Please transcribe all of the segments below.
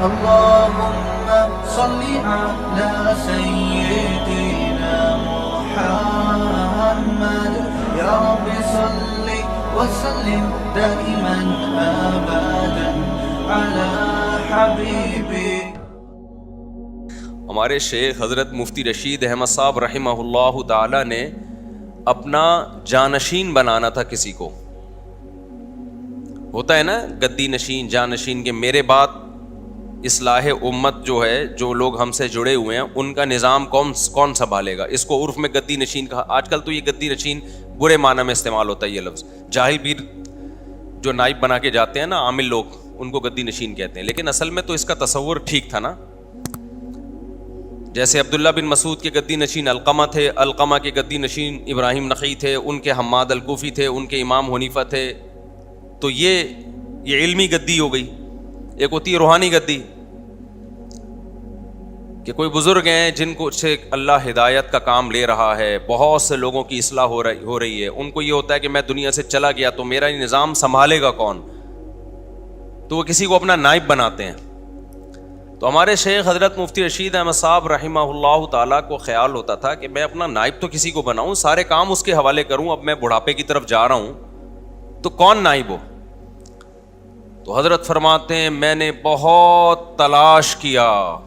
اللهم صل على سيدنا محمد يا رب صل وسلم دائما ابدا على حبيبي. ہمارے شیخ حضرت مفتی رشید احمد صاحب رحمہ اللہ تعالی نے اپنا جانشین بنانا تھا کسی کو. ہوتا ہے نا گدی نشین جانشین کے. میرے بعد اصلاح امت جو ہے, جو لوگ ہم سے جڑے ہوئے ہیں, ان کا نظام کون سنبھالے گا. اس کو عرف میں گدی نشین کہا. آج کل تو یہ گدی نشین برے معنی میں استعمال ہوتا ہے یہ لفظ. جاہل پیر جو نائب بنا کے جاتے ہیں نا عامل لوگ, ان کو گدی نشین کہتے ہیں. لیکن اصل میں تو اس کا تصور ٹھیک تھا نا. جیسے عبداللہ بن مسعود کے گدی نشین علقمہ تھے, علقمہ کے گدی نشین ابراہیم نخعی تھے, ان کے حماد الکوفی تھے, ان کے امام حنیفہ تھے. تو یہ علمی گدی ہو گئی. ایک ہوتی ہے روحانی گدی, کہ کوئی بزرگ ہیں جن کو سے اللہ ہدایت کا کام لے رہا ہے, بہت سے لوگوں کی اصلاح ہو رہی ہے. ان کو یہ ہوتا ہے کہ میں دنیا سے چلا گیا تو میرا یہ نظام سنبھالے گا کون, تو وہ کسی کو اپنا نائب بناتے ہیں. تو ہمارے شیخ حضرت مفتی رشید احمد صاحب رحمہ اللہ تعالیٰ کو خیال ہوتا تھا کہ میں اپنا نائب تو کسی کو بناؤں, سارے کام اس کے حوالے کروں. اب میں بڑھاپے کی طرف جا رہا ہوں تو کون نائب ہو. تو حضرت فرماتے ہیں میں نے بہت تلاش کیا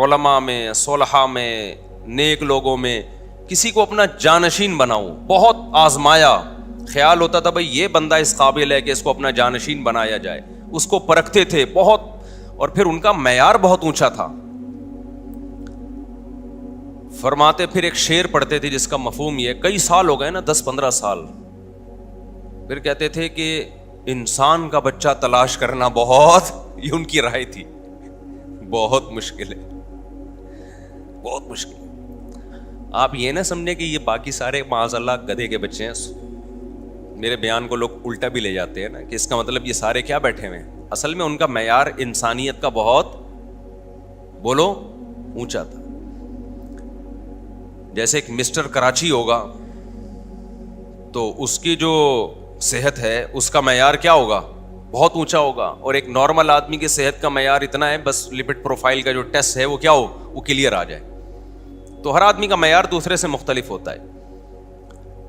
علماء میں, صلحاء میں, نیک لوگوں میں, کسی کو اپنا جانشین بناؤں. بہت آزمایا. خیال ہوتا تھا بھائی یہ بندہ اس قابل ہے کہ اس کو اپنا جانشین بنایا جائے. اس کو پرکھتے تھے بہت, اور پھر ان کا معیار بہت اونچا تھا. فرماتے پھر ایک شعر پڑھتے تھے جس کا مفہوم یہ, کئی سال ہو گئے نا, 10-15 سال. پھر کہتے تھے کہ انسان کا بچہ تلاش کرنا بہت, یہ ان کی رائے تھی, بہت مشکل ہے, بہت مشکل. آپ یہ نہ سمجھیں کہ یہ باقی سارے معاذ اللہ گدھے کے بچے ہیں. میرے بیان کو لوگ الٹا بھی لے جاتے ہیں نا, کہ اس کا مطلب یہ سارے کیا بیٹھے ہوئے ہیں. اصل میں ان کا معیار انسانیت کا بہت بولو اونچا تھا. جیسے ایک مسٹر کراچی ہوگا تو اس کی جو صحت ہے اس کا معیار کیا ہوگا, بہت اونچا ہوگا. اور ایک نارمل آدمی کی صحت کا معیار اتنا ہے, بس لپڈ پروفائل کا جو ٹیسٹ ہے وہ کیا ہو, وہ کلیئر آ جائے. تو ہر آدمی کا معیار دوسرے سے مختلف ہوتا ہے.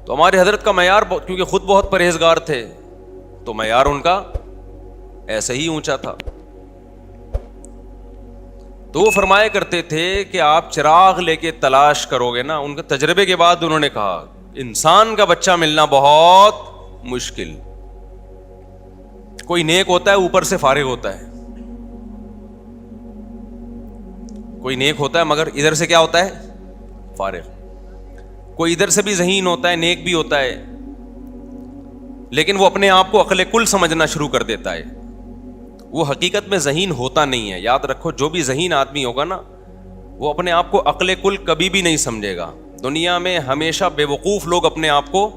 تو ہمارے حضرت کا معیار, کیونکہ خود بہت پرہیزگار تھے, تو معیار ان کا ایسے ہی اونچا تھا. تو وہ فرمایا کرتے تھے کہ آپ چراغ لے کے تلاش کرو گے نا. ان کے تجربے کے بعد انہوں نے کہا انسان کا بچہ ملنا بہت مشکل. کوئی نیک ہوتا ہے اوپر سے فارغ ہوتا ہے, کوئی نیک ہوتا ہے مگر ادھر سے کیا ہوتا ہے, فارغ. کوئی ادھر سے بھی ذہین ہوتا ہے, نیک بھی ہوتا ہے, لیکن وہ اپنے آپ کو عقل کل سمجھنا شروع کر دیتا ہے. وہ حقیقت میں ذہین ہوتا نہیں ہے. یاد رکھو, جو بھی ذہین آدمی ہوگا نا وہ اپنے آپ کو عقل کل کبھی بھی نہیں سمجھے گا. دنیا میں ہمیشہ بے وقوف لوگ اپنے آپ کو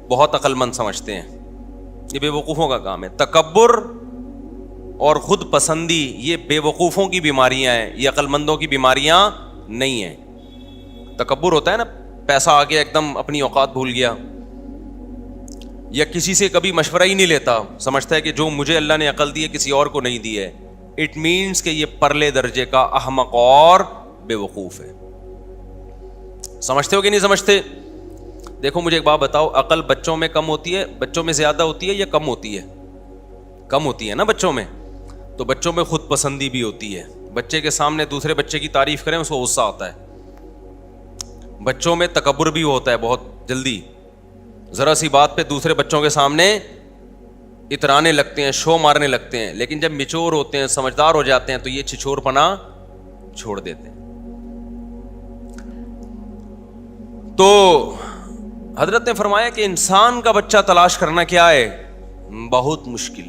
بہت عقل مند سمجھتے ہیں. یہ بے وقوفوں کا کام ہے. تکبر اور خود پسندی یہ بے وقوفوں کی بیماریاں ہیں, یہ عقل مندوں کی بیماریاں نہیں ہیں. تکبر ہوتا ہے نا, پیسہ آ گیا ایک دم اپنی اوقات بھول گیا, یا کسی سے کبھی مشورہ ہی نہیں لیتا, سمجھتا ہے کہ جو مجھے اللہ نے عقل دی ہے کسی اور کو نہیں دی ہے. اٹ مینس کہ یہ پرلے درجے کا احمق اور بے وقوف ہے. سمجھتے ہو کہ نہیں سمجھتے؟ دیکھو مجھے ایک بات بتاؤ, عقل بچوں میں کم ہوتی ہے, بچوں میں زیادہ ہوتی ہے یا کم ہوتی ہے؟ کم ہوتی ہے نا بچوں میں. تو بچوں میں خود پسندی بھی ہوتی ہے. بچے کے سامنے دوسرے بچے کی تعریف کریں اس کو غصہ آتا ہے. بچوں میں تکبر بھی ہوتا ہے بہت جلدی, ذرا سی بات پہ دوسرے بچوں کے سامنے اترانے لگتے ہیں, شو مارنے لگتے ہیں. لیکن جب میچور ہوتے ہیں, سمجھدار ہو جاتے ہیں, تو یہ چھچور پنا چھوڑ دیتے ہیں. تو حضرت نے فرمایا کہ انسان کا بچہ تلاش کرنا کیا ہے, بہت مشکل.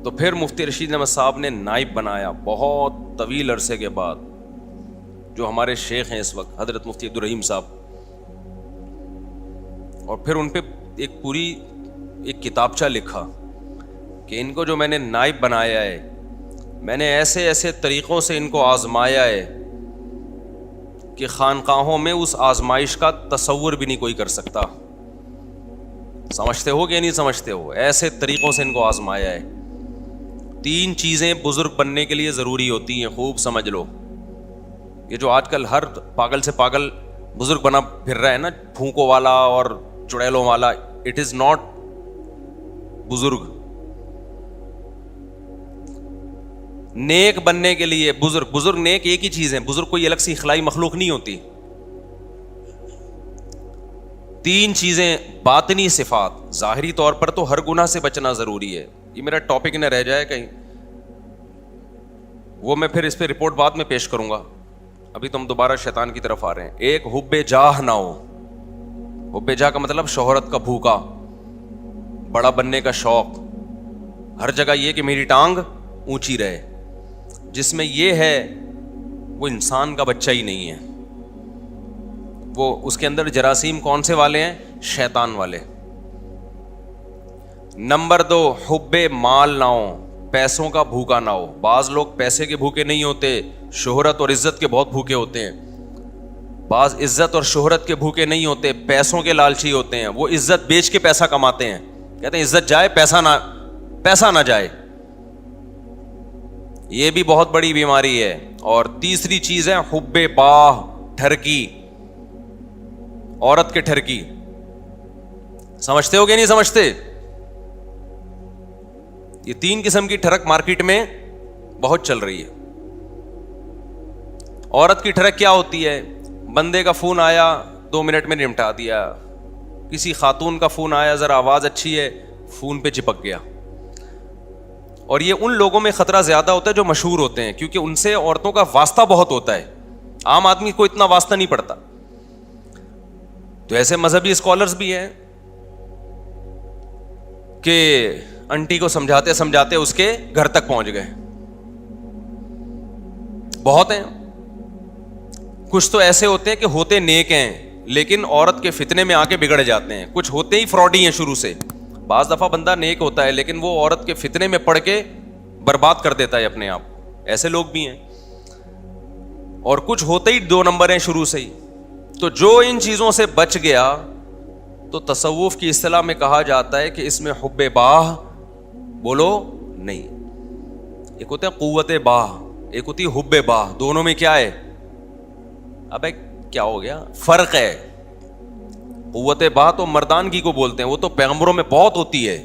تو پھر مفتی رشید احمد صاحب نے نائب بنایا بہت طویل عرصے کے بعد, جو ہمارے شیخ ہیں اس وقت حضرت مفتی عبدالرحیم صاحب. اور پھر ان پہ ایک پوری ایک کتابچہ لکھا کہ ان کو جو میں نے نائب بنایا ہے, میں نے ایسے ایسے طریقوں سے ان کو آزمایا ہے کہ خانقاہوں میں اس آزمائش کا تصور بھی نہیں کوئی کر سکتا. سمجھتے ہو کہ نہیں سمجھتے ہو؟ ایسے طریقوں سے ان کو آزمایا ہے. 3 چیزیں بزرگ بننے کے لیے ضروری ہوتی ہیں, خوب سمجھ لو. یہ جو آج کل ہر پاگل سے پاگل بزرگ بنا پھر رہا ہے نا, پھونکوں والا اور چڑیلوں والا, اٹ از ناٹ بزرگ. نیک بننے کے لیے بزرگ نیک ایک ہی چیز ہے, بزرگ کوئی الگ سی اخلائی مخلوق نہیں ہوتی. 3 چیزیں باطنی صفات, ظاہری طور پر تو ہر گناہ سے بچنا ضروری ہے. یہ میرا ٹاپک نہ رہ جائے کہیں, وہ میں پھر اس پہ رپورٹ بعد میں پیش کروں گا. ابھی تو ہم دوبارہ شیطان کی طرف آ رہے ہیں. ایک حب جاہ نہ ہو. حب جاہ کا مطلب شہرت کا بھوکا, بڑا بننے کا شوق, ہر جگہ یہ کہ میری ٹانگ اونچی رہے. جس میں یہ ہے وہ انسان کا بچہ ہی نہیں ہے. وہ اس کے اندر جراثیم کون سے والے ہیں؟ شیطان والے. نمبر 2, حب مال نہ ہو, پیسوں کا بھوکا نہ ہو. بعض لوگ پیسے کے بھوکے نہیں ہوتے, شہرت اور عزت کے بہت بھوکے ہوتے ہیں. بعض عزت اور شہرت کے بھوکے نہیں ہوتے, پیسوں کے لالچی ہوتے ہیں. وہ عزت بیچ کے پیسہ کماتے ہیں, کہتے ہیں عزت جائے پیسہ نہ جائے. یہ بھی بہت بڑی بیماری ہے. اور تیسری چیز ہے حب باہ, ٹھرکی, عورت کے ٹھرکی. سمجھتے ہو کہ نہیں سمجھتے؟ یہ 3 قسم کی ٹھڑک مارکیٹ میں بہت چل رہی ہے. عورت کی ٹھڑک کیا ہوتی ہے؟ بندے کا فون آیا 2 منٹ میں نمٹا دیا. کسی خاتون کا فون آیا, ذرا آواز اچھی ہے, فون پہ چپک گیا. اور یہ ان لوگوں میں خطرہ زیادہ ہوتا ہے جو مشہور ہوتے ہیں, کیونکہ ان سے عورتوں کا واسطہ بہت ہوتا ہے. عام آدمی کو اتنا واسطہ نہیں پڑتا. تو ایسے مذہبی اسکالرز بھی ہیں کہ انٹی کو سمجھاتے سمجھاتے اس کے گھر تک پہنچ گئے. بہت ہیں. کچھ تو ایسے ہوتے ہیں کہ ہوتے نیک ہیں لیکن عورت کے فتنے میں آ کے بگڑ جاتے ہیں. کچھ ہوتے ہی فراڈی ہیں شروع سے. بعض دفعہ بندہ نیک ہوتا ہے لیکن وہ عورت کے فتنے میں پڑ کے برباد کر دیتا ہے اپنے آپ. ایسے لوگ بھی ہیں. اور کچھ ہوتے ہی 2 نمبر ہیں شروع سے ہی. تو جو ان چیزوں سے بچ گیا تو تصوف کی اصطلاح میں کہا جاتا ہے کہ اس میں حب باہ بولو نہیں. ایک ہوتا ہے قوت باہ, ایک ہوتی ہے حب باہ. دونوں میں کیا ہے؟ ابے کیا ہو گیا؟ فرق ہے. قوت باہ تو مردانگی کو بولتے ہیں, وہ تو پیغمبروں میں بہت ہوتی ہے.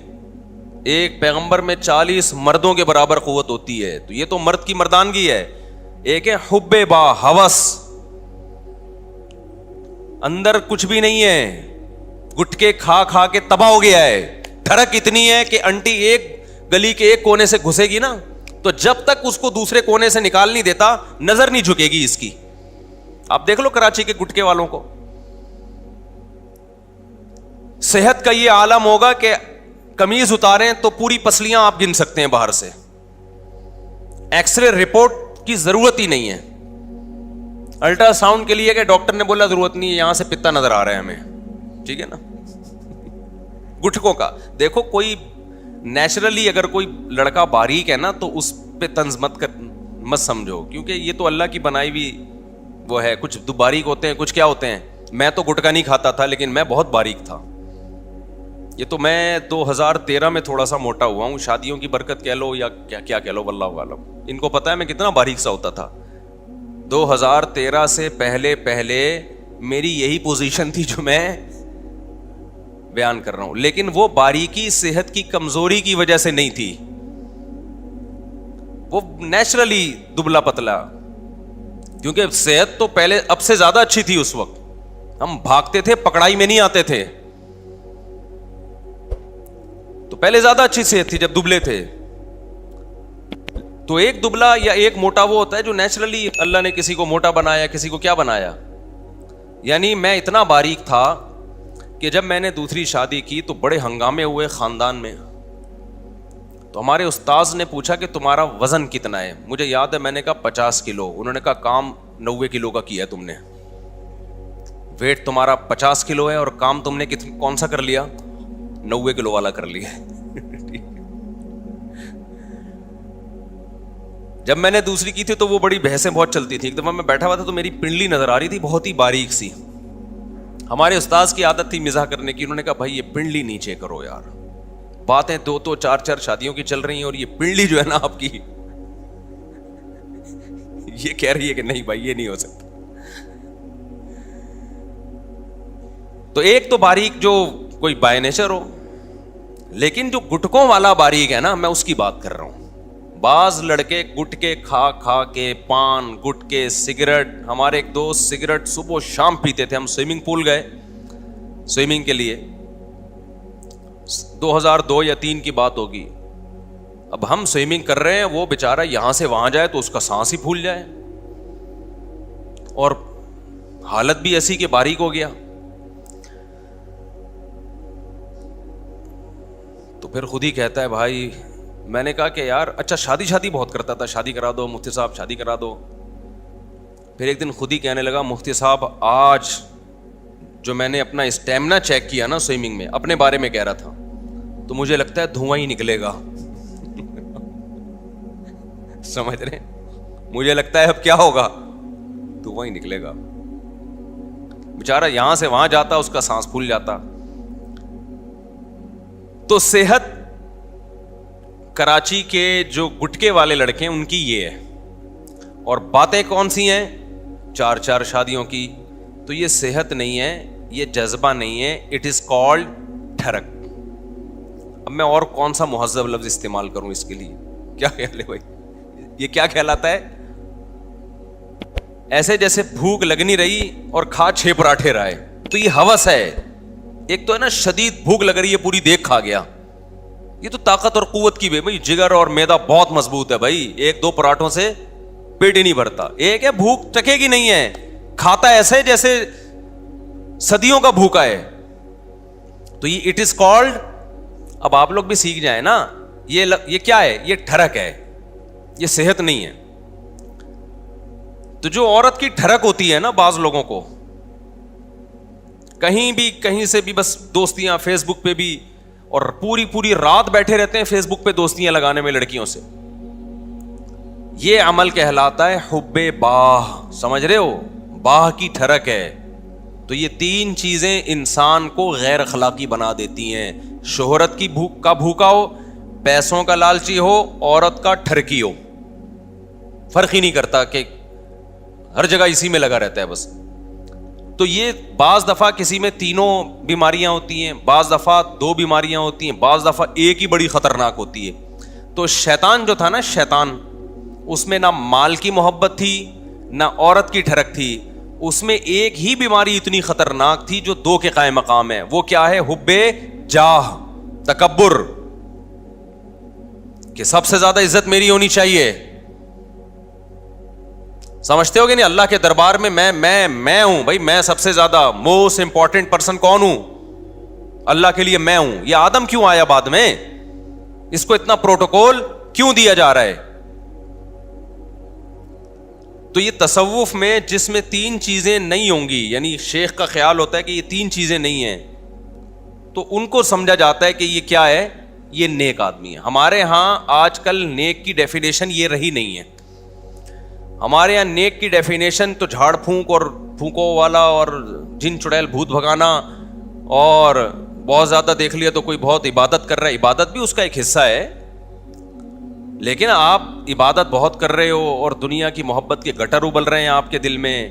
ایک پیغمبر میں 40 مردوں کے برابر قوت ہوتی ہے. تو یہ تو مرد کی مردانگی ہے. ایک ہے حب باہ, ہوس. اندر کچھ بھی نہیں ہے, گٹکے کھا کھا کے تباہ ہو گیا ہے. ٹھڑک اتنی ہے کہ انٹی ایک گلی کے ایک کونے سے گھسے گی نا, تو جب تک اس کو دوسرے کونے سے نکال نہیں دیتا نظر نہیں جھکے گی اس کی. آپ دیکھ لو کراچی کے گٹکے والوں کو. صحت کا یہ عالم ہوگا کہ قمیض اتاریں تو پوری پسلیاں آپ گن سکتے ہیں باہر سے. ایکس رے رپورٹ کی ضرورت ہی نہیں ہے. الٹرا ساؤنڈ کے لیے کہ ڈاکٹر نے بولا ضرورت نہیں ہے, یہاں سے پتا نظر آ رہا ہے ہمیں. ٹھیک ہے نا. گٹکوں کا دیکھو, کوئی نیچرلی اگر کوئی لڑکا باریک ہے نا تو اس پہ طنز مت سمجھو, کیونکہ یہ تو اللہ کی بنائی ہوئی وہ ہے. کچھ باریک ہوتے ہیں, کچھ کیا ہوتے ہیں. میں تو گٹکا نہیں کھاتا تھا لیکن میں بہت باریک تھا. یہ تو میں 2013 میں تھوڑا سا موٹا ہوا ہوں. شادیوں کی برکت کہہ لو یا کیا کہہ لو, واللہ عالم. ان کو پتا ہے میں کتنا باریک سا ہوتا تھا. 2013 سے پہلے میری یہی پوزیشن تھی جو میں بیان کر رہا ہوں. لیکن وہ باریکی صحت کی کمزوری کی وجہ سے نہیں تھی, وہ نیچرلی دبلا پتلا. کیونکہ صحت تو پہلے اب سے زیادہ اچھی تھی اس وقت. ہم بھاگتے تھے, پکڑائی میں نہیں آتے تھے. تو پہلے زیادہ اچھی صحت تھی جب دبلے تھے. تو ایک دبلا یا ایک موٹا وہ ہوتا ہے جو نیچرلی اللہ نے کسی کو موٹا بنایا, کسی کو کیا بنایا. یعنی میں اتنا باریک تھا کہ جب میں نے دوسری شادی کی تو بڑے ہنگامے ہوئے خاندان میں. تو ہمارے استاذ نے پوچھا کہ تمہارا وزن کتنا ہے. مجھے یاد ہے میں نے کہا 50 کلو. انہوں نے کہا کام 90 کلو کا کیا تم نے. ویٹ تمہارا 50 کلو ہے اور کام تم نے کون سا کر لیا؟ 90 کلو والا کر لیا. جب میں نے دوسری کی تھی تو وہ بڑی بحثیں بہت چلتی تھی. ایک دفعہ میں بیٹھا ہوا تھا تو میری پنڈلی نظر آ رہی تھی بہت ہی باریک سی. ہمارے استاذ کی عادت تھی مزاح کرنے کی. انہوں نے کہا بھائی یہ پنڈلی نیچے کرو یار. باتیں 2 4 شادیوں کی چل رہی ہیں اور یہ پنڈلی جو ہے نا آپ کی یہ کہہ رہی ہے کہ نہیں بھائی یہ نہیں ہو سکتا. تو ایک تو باریک جو کوئی بائی نیچر ہو, لیکن جو گٹکوں والا باریک ہے نا, میں اس کی بات کر رہا ہوں. بعض لڑکے گٹکے کھا کھا کے, پان گٹکے سگریٹ, ہمارے ایک دوست سگریٹ صبح و شام پیتے تھے. ہم سوئمنگ پول گئے سوئمنگ کے لیے, 2002 یا 2003 کی بات ہوگی. اب ہم سوئمنگ کر رہے ہیں, وہ بیچارہ یہاں سے وہاں جائے تو اس کا سانس ہی پھول جائے, اور حالت بھی ایسی کہ باریک ہو گیا. تو پھر خود ہی کہتا ہے بھائی, میں نے کہا کہ یار اچھا شادی بہت کرتا تھا, شادی کرا دو مفتی صاحب, شادی کرا دو. پھر ایک دن خود ہی کہنے لگا, مفتی صاحب آج جو میں نے اپنا اسٹیمنا چیک کیا نا سوئمنگ میں, اپنے بارے میں کہہ رہا تھا, تو مجھے لگتا ہے دھواں ہی نکلے گا. سمجھ رہے, مجھے لگتا ہے اب کیا ہوگا, دھواں ہی نکلے گا. بیچارہ یہاں سے وہاں جاتا, اس کا سانس پھول جاتا. تو صحت کراچی کے جو گٹکے والے لڑکے ہیں ان کی یہ ہے, اور باتیں کون سی ہیں, 4 شادیوں کی. تو یہ صحت نہیں ہے, یہ جذبہ نہیں ہے, اٹ از کالڈ ٹھرک. اب میں اور کون سا مہذب لفظ استعمال کروں اس کے لیے, کیا خیال ہے بھائی, یہ کیا کہلاتا ہے؟ ایسے جیسے بھوک لگ نہیں رہی اور کھا 6 پراٹھے رہے, تو یہ ہوس ہے. ایک تو ہے نا شدید بھوک لگ رہی ہے, پوری دیکھ کھا گیا, یہ تو طاقت اور قوت کی بھائی, جگر اور میدا بہت مضبوط ہے بھائی, 1-2 پراٹھوں سے پیٹ ہی نہیں بھرتا. ایک ہے بھوک چکے گی نہیں ہے, کھاتا ایسے جیسے صدیوں کا بھوکا ہے. تو یہ اٹ از کالڈ, اب آپ لوگ بھی سیکھ جائیں نا, یہ کیا ہے, یہ ٹھرک ہے, یہ صحت نہیں ہے. تو جو عورت کی ٹھرک ہوتی ہے نا, بعض لوگوں کو کہیں سے بھی بس دوستیاں فیس بک پہ بھی, اور پوری رات بیٹھے رہتے ہیں فیس بک پہ دوستیاں لگانے میں لڑکیوں سے. یہ عمل کہلاتا ہے حب باہ. سمجھ رہے ہو, باہ کی ٹھرک ہے. تو یہ 3 چیزیں انسان کو غیر اخلاقی بنا دیتی ہیں. شہرت کی بھوکا ہو, پیسوں کا لالچی ہو, عورت کا ٹھرکی ہو, فرق ہی نہیں کرتا کہ ہر جگہ اسی میں لگا رہتا ہے بس. تو یہ بعض دفعہ کسی میں 3 بیماریاں ہوتی ہیں, بعض دفعہ 2 بیماریاں ہوتی ہیں, بعض دفعہ ایک ہی بڑی خطرناک ہوتی ہے. تو شیطان جو تھا نا, شیطان, اس میں نہ مال کی محبت تھی نہ عورت کی ٹھرک تھی, اس میں ایک ہی بیماری اتنی خطرناک تھی جو 2 کے قائم مقام ہے. وہ کیا ہے, حب جاہ, تکبر, کہ سب سے زیادہ عزت میری ہونی چاہیے. سمجھتے ہو گے نہیں, اللہ کے دربار میں میں ہوں بھائی, میں سب سے زیادہ موسٹ امپورٹنٹ پرسن کون ہوں, اللہ کے لیے میں ہوں. یہ آدم کیوں آیا بعد میں, اس کو اتنا پروٹوکول کیوں دیا جا رہا ہے؟ تو یہ تصوف میں جس میں 3 چیزیں نہیں ہوں گی, یعنی شیخ کا خیال ہوتا ہے کہ یہ 3 چیزیں نہیں ہیں, تو ان کو سمجھا جاتا ہے کہ یہ کیا ہے, یہ نیک آدمی ہے. ہمارے ہاں آج کل نیک کی ڈیفینیشن یہ رہی نہیں ہے. ہمارے یہاں نیک کی ڈیفینیشن تو جھاڑ پھونک اور پھونکو والا اور جن چڑیل بھوت بھگانا, اور بہت زیادہ دیکھ لیا تو کوئی بہت عبادت کر رہا ہے. عبادت بھی اس کا ایک حصہ ہے, لیکن آپ عبادت بہت کر رہے ہو اور دنیا کی محبت کے گٹر ابل رہے ہیں آپ کے دل میں.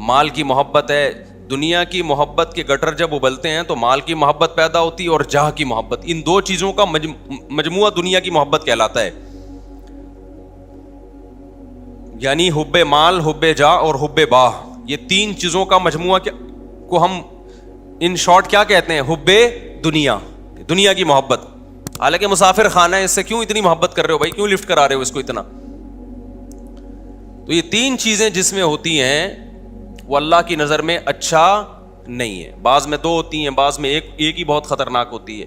مال کی محبت ہے, دنیا کی محبت کے گٹر جب ابلتے ہیں تو مال کی محبت پیدا ہوتی ہے اور جاہ کی محبت. ان 2 چیزوں کا مجموعہ دنیا کی محبت کہلاتا ہے. یعنی حب مال, حب جاہ اور حب باہ, یہ 3 چیزوں کا مجموعہ کو ہم ان شارٹ کیا کہتے ہیں, حب دنیا, دنیا کی محبت. حالانکہ مسافر خانہ ہے, اس سے کیوں اتنی محبت کر رہے ہو بھائی, کیوں لفٹ کرا رہے ہو اس کو اتنا؟ تو یہ 3 چیزیں جس میں ہوتی ہیں وہ اللہ کی نظر میں اچھا نہیں ہے. بعض میں 2 ہوتی ہیں, بعض میں ایک ہی بہت خطرناک ہوتی ہے.